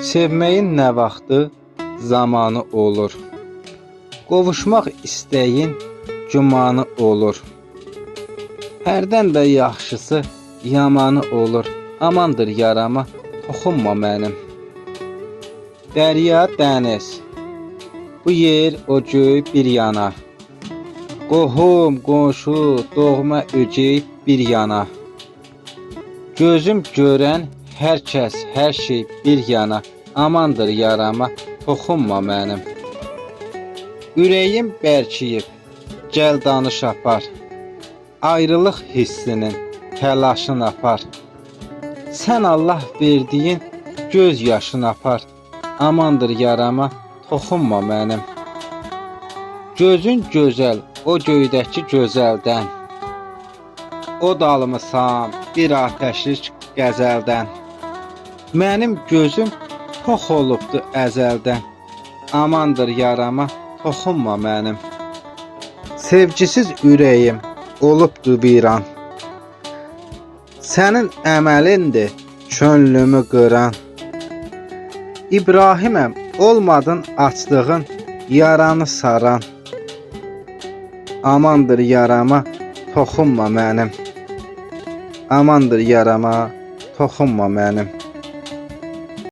Sevməyin nə vaxtı, zamanı olur. Qovuşmaq istəyin, gümanı olur. Hərdən də yaxşısı, yamanı olur. Amandır yarama, toxunma mənim. Dərya, dəniz, bu yer, o göy bir yana. Qohum, qonşu, doğma ögey bir yana. Gözüm görən hər kəs, hər şey bir yana. Amandır yarama, toxunma mənim. Ürəyim bərkiyib, gəl danış apar. Ayrılıq hissinin təlaşını apar. Sən Allah verdiyin göz yaşını apar. Amandır yarama, toxunma mənim. Gözün gözəl, o göydəki gözəldən. O dalımısan bir ateşlik qəzəldən. Mənim gözüm tox olubdu əzəldən. Amandır yarama, toxunma mənim. Sevgisiz ürəyim olubdu viran. Sənin əməlindir könlümü qıran. İbrahiməm, olmadın açdığın yaranı saran. Amandır yarama, toxunma mənim. Amandır yarama, toxunma mənim.